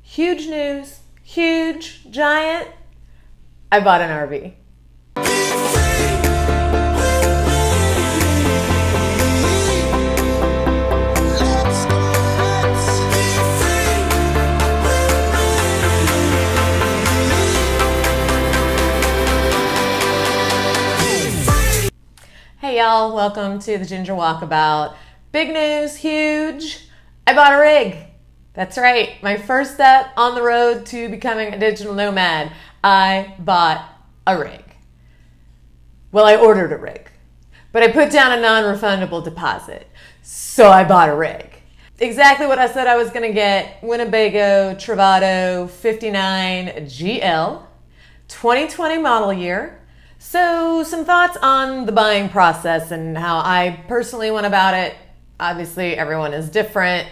Huge news, huge, giant. I bought an RV. Hey y'all, welcome to the Ginger Walkabout. Big news, huge. I bought a rig. That's right, my first step on the road to becoming a digital nomad. I bought a rig. Well, I ordered a rig, but I put down a non-refundable deposit. So I bought a rig. Exactly what I said I was gonna get. Winnebago Travato 59 GL, 2020 model year. So some thoughts on the buying process and how I personally went about it. Obviously, everyone is different.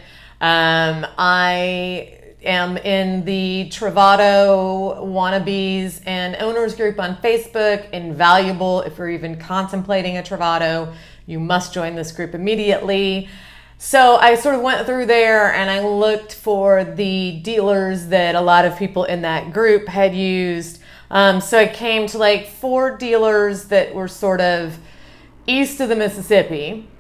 I am in the Travato wannabes and owners group on Facebook. Invaluable. If you're even contemplating a Travato, you must join this group immediately. So I sort of went through there and I looked for the dealers that a lot of people in that group had used. So I came to like 4 dealers that were sort of east of the Mississippi.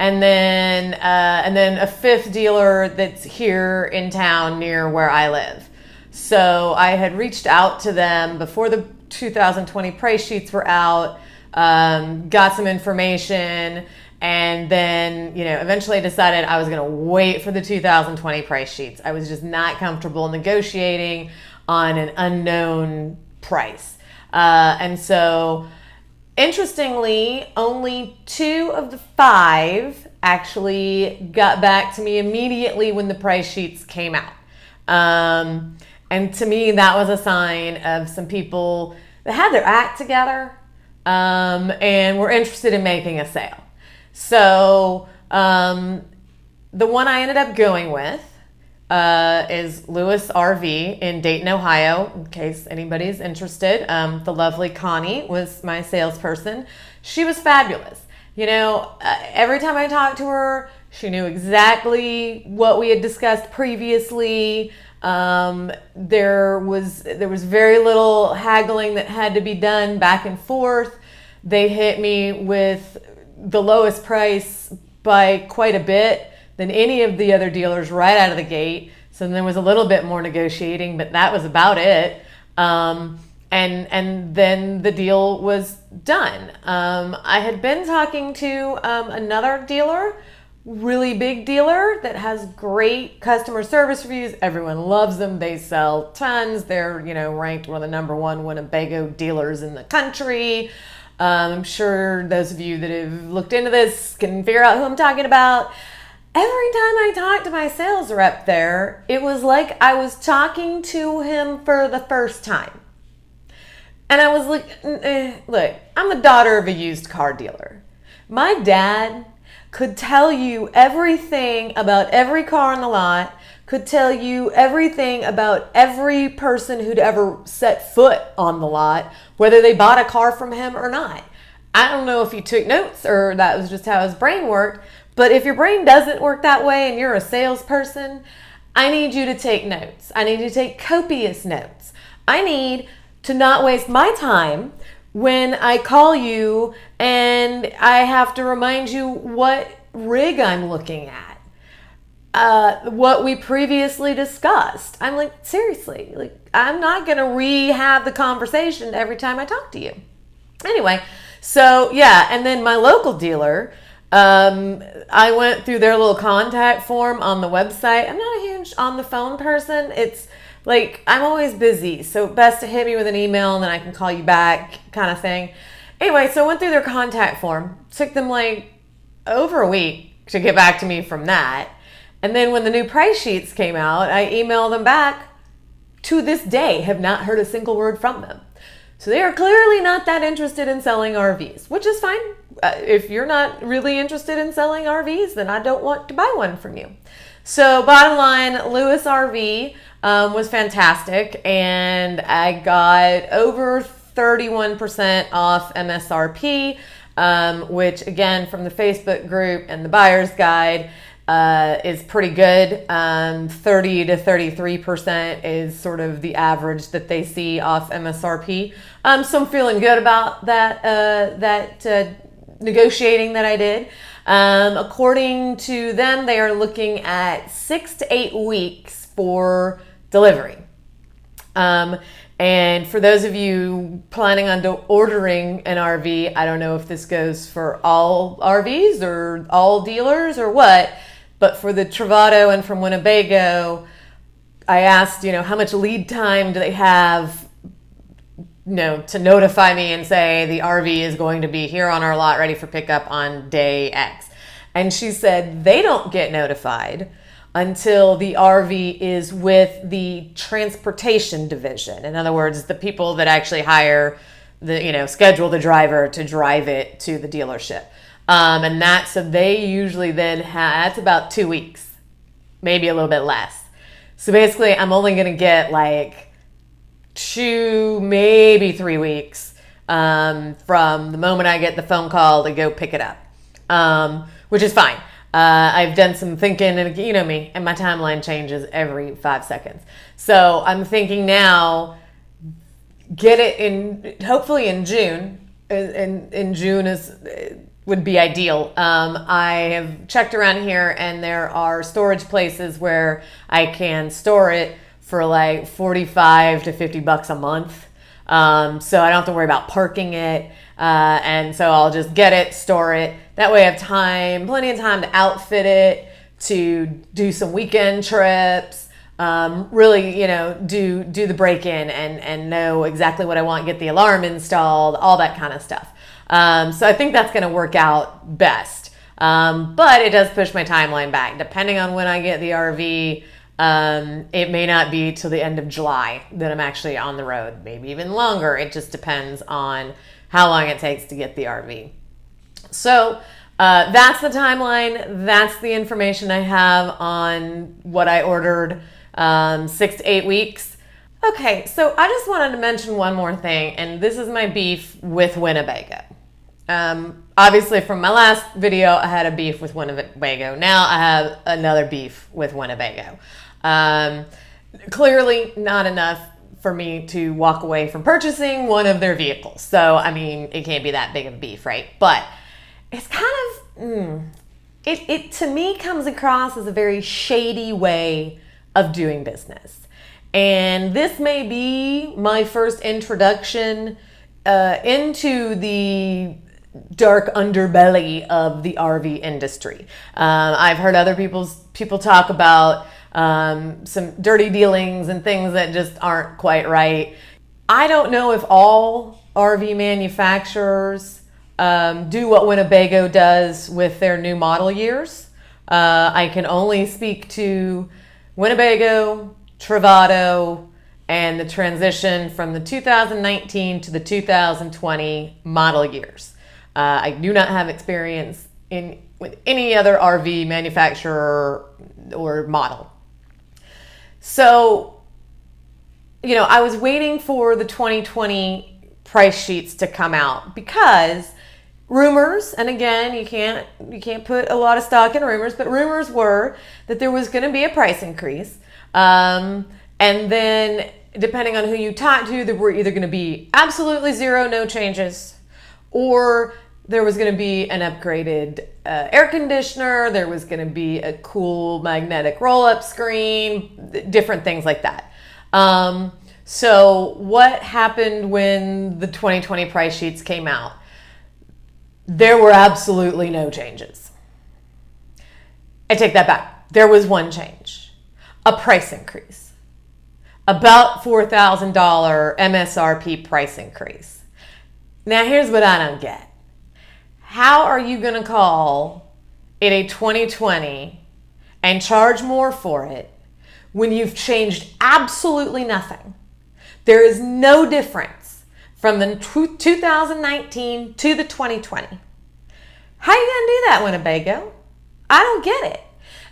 And then a 5th dealer that's here in town near where I live. So I had reached out to them before the 2020 price sheets were out, got some information, and then, eventually decided I was going to wait for the 2020 price sheets. I was just not comfortable negotiating on an unknown price. And so interestingly, only 2 of the 5 actually got back to me immediately when the price sheets came out. And to me, that was a sign of some people that had their act together and were interested in making a sale. So the one I ended up going with is Lewis RV in Dayton, Ohio, in case anybody's interested. The lovely Connie was my salesperson. She was fabulous. Every time I talked to her, she knew exactly what we had discussed previously. There was very little haggling that had to be done back and forth. They hit me with the lowest price by quite a bit than any of the other dealers right out of the gate. So there was a little bit more negotiating, but that was about it. And then the deal was done. I had been talking to another dealer, really big dealer that has great customer service reviews. Everyone loves them. They sell tons. They're, ranked one of the #1 Winnebago dealers in the country. I'm sure those of you that have looked into this can figure out who I'm talking about. Every time I talked to my sales rep there, it was like I was talking to him for the first time. And I was like, look, I'm the daughter of a used car dealer. My dad could tell you everything about every car on the lot, could tell you everything about every person who'd ever set foot on the lot, whether they bought a car from him or not. I don't know if he took notes or that was just how his brain worked. But if your brain doesn't work that way and you're a salesperson, I need you to take notes. I need you to take copious notes. I need to not waste my time when I call you and I have to remind you what rig I'm looking at, what we previously discussed. I'm like, seriously, I'm not going to rehab the conversation every time I talk to you. Anyway, so yeah, and then my local dealer, I went through their little contact form on the website. I'm not a huge on the phone person. It's like, I'm always busy, so best to hit me with an email and then I can call you back kind of thing. Anyway, so I went through their contact form. Took them like over a week to get back to me from that. And then when the new price sheets came out, I emailed them back. To this day, have not heard a single word from them. So they are clearly not that interested in selling RVs, which is fine. If you're not really interested in selling RVs, then I don't want to buy one from you. So bottom line, Lewis RV was fantastic, and I got over 31% off MSRP, which again, from the Facebook group and the buyer's guide, is pretty good. 30 to 33% is sort of the average that they see off MSRP. So I'm feeling good about that negotiating that I did. According to them, they are looking at 6 to 8 weeks for delivery. And for those of you planning on ordering an RV, I don't know if this goes for all RVs or all dealers or what, but for the Travato and from Winnebago, I asked, how much lead time do they have, to notify me and say the RV is going to be here on our lot ready for pickup on day X. And she said they don't get notified until the RV is with the transportation division. In other words, the people that actually hire schedule the driver to drive it to the dealership. So they usually then that's about 2 weeks, maybe a little bit less. So basically I'm only going to get like 2, maybe 3 weeks, from the moment I get the phone call to go pick it up, which is fine. I've done some thinking, and you know me, and my timeline changes every 5 seconds. So I'm thinking now, get it hopefully in June. In June would be ideal. I have checked around here, and there are storage places where I can store it for like $45 to $50 a month. So I don't have to worry about parking it. And so I'll just get it, store it. That way I have plenty of time to outfit it, to do some weekend trips, really, do the break-in and know exactly what I want, get the alarm installed, all that kind of stuff. So I think that's going to work out best. But it does push my timeline back. Depending on when I get the RV, it may not be till the end of July that I'm actually on the road, maybe even longer. It just depends on how long it takes to get the RV. So that's the timeline. That's the information I have on what I ordered, 6 to 8 weeks. Okay, so I just wanted to mention one more thing, and this is my beef with Winnebago. Obviously from my last video, I had a beef with Winnebago. Now I have another beef with Winnebago. Clearly not enough for me to walk away from purchasing one of their vehicles. So, it can't be that big of a beef, right? But it's kind of, it to me comes across as a very shady way of doing business. And this may be my first introduction into the dark underbelly of the RV industry. I've heard other people talk about some dirty dealings and things that just aren't quite right. I don't know if all RV manufacturers do what Winnebago does with their new model years. I can only speak to Winnebago, Travato, and the transition from the 2019 to the 2020 model years. I do not have experience with any other RV manufacturer or model. So, I was waiting for the 2020 price sheets to come out because rumors, and again, you can't put a lot of stock in rumors, but rumors were that there was going to be a price increase. And then depending on who you talk to, there were either going to be absolutely zero, no changes, or there was going to be an upgraded air conditioner. There was going to be a cool magnetic roll-up screen, different things like that. So what happened when the 2020 price sheets came out? There were absolutely no changes. I take that back. There was one change, a price increase, about $4,000 MSRP price increase. Now here's what I don't get. How are you going to call it a 2020 and charge more for it when you've changed absolutely nothing? There is no difference from the 2019 to the 2020. How are you going to do that, Winnebago? I don't get it.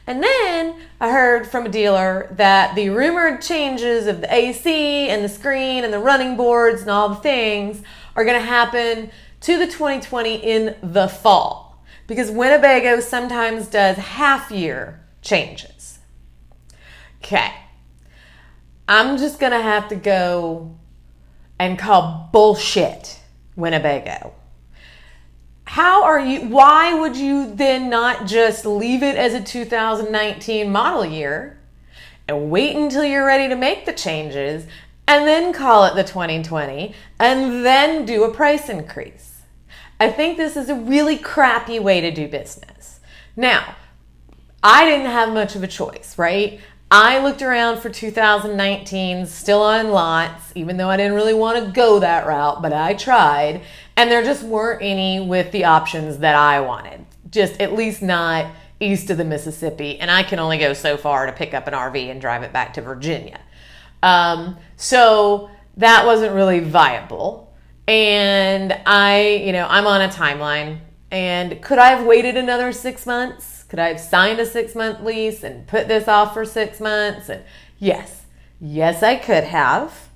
And then I heard from a dealer that the rumored changes of the AC and the screen and the running boards and all the things are going to happen to the 2020 in the fall. because Winnebago sometimes does half-year changes. Okay, I'm just gonna have to go and call bullshit Winnebago. Why would you then not just leave it as a 2019 model year and wait until you're ready to make the changes and then call it the 2020 and then do a price increase? I think this is a really crappy way to do business. Now, I didn't have much of a choice, right? I looked around for 2019 still on lots, even though I didn't really want to go that route, but I tried, and there just weren't any with the options that I wanted. Just at least not east of the Mississippi, and I can only go so far to pick up an RV and drive it back to Virginia. So that wasn't really viable. And I'm on a timeline, and could I have waited another 6 months? Could I have signed a 6-month lease and put this off for 6 months? And yes, I could have,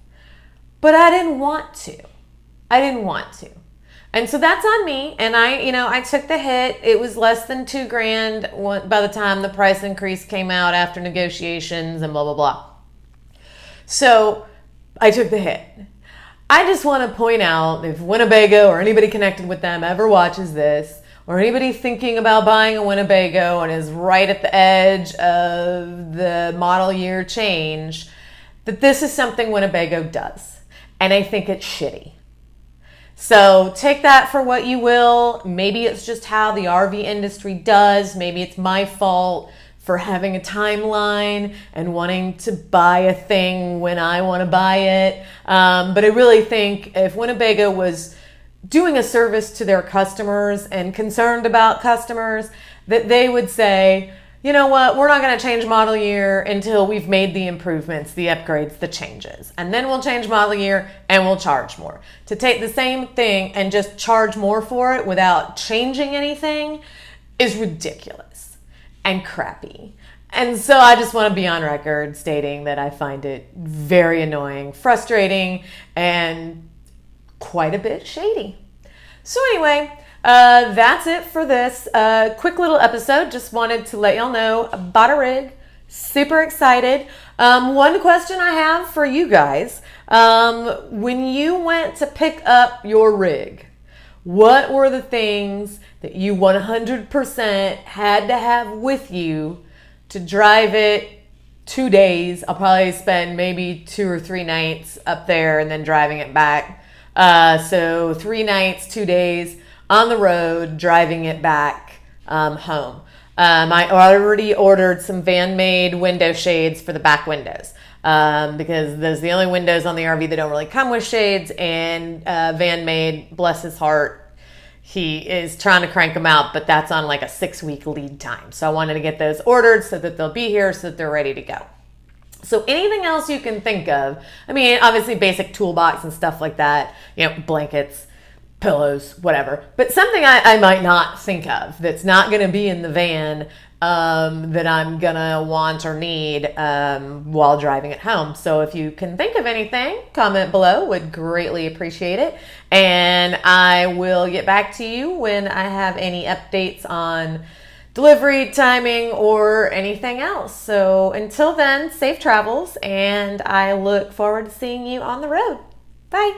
but I didn't want to. And so that's on me. And I took the hit. It was less than $2,000 by the time the price increase came out after negotiations and blah, blah, blah. So I took the hit. I just want to point out, if Winnebago or anybody connected with them ever watches this, or anybody thinking about buying a Winnebago and is right at the edge of the model year change, that this is something Winnebago does. And I think it's shitty. So take that for what you will. Maybe it's just how the RV industry does. Maybe it's my fault for having a timeline and wanting to buy a thing when I want to buy it. But I really think if Winnebago was doing a service to their customers and concerned about customers, that they would say, you know what, we're not going to change model year until we've made the improvements, the upgrades, the changes. And then we'll change model year and we'll charge more. To take the same thing and just charge more for it without changing anything is ridiculous and crappy. And so I just want to be on record stating that I find it very annoying, frustrating, and quite a bit shady. So anyway, that's it for this quick little episode. Just wanted to let y'all know about a rig. Super excited. One question I have for you guys. When you went to pick up your rig, what were the things that you 100% had to have with you to drive it 2 days? I'll probably spend maybe 2 or 3 nights up there and then driving it back. So 3 nights, 2 days on the road, driving it back home. I already ordered some van-made window shades for the back windows because those are the only windows on the RV that don't really come with shades. And van-made, bless his heart, he is trying to crank them out, but that's on like a 6-week lead time. So I wanted to get those ordered so that they'll be here so that they're ready to go. So anything else you can think of, I mean, obviously basic toolbox and stuff like that, blankets, pillows, whatever. But something I might not think of that's not going to be in the van that I'm going to want or need while driving it home. So if you can think of anything, comment below. Would greatly appreciate it. And I will get back to you when I have any updates on delivery, timing, or anything else. So until then, safe travels, and I look forward to seeing you on the road. Bye.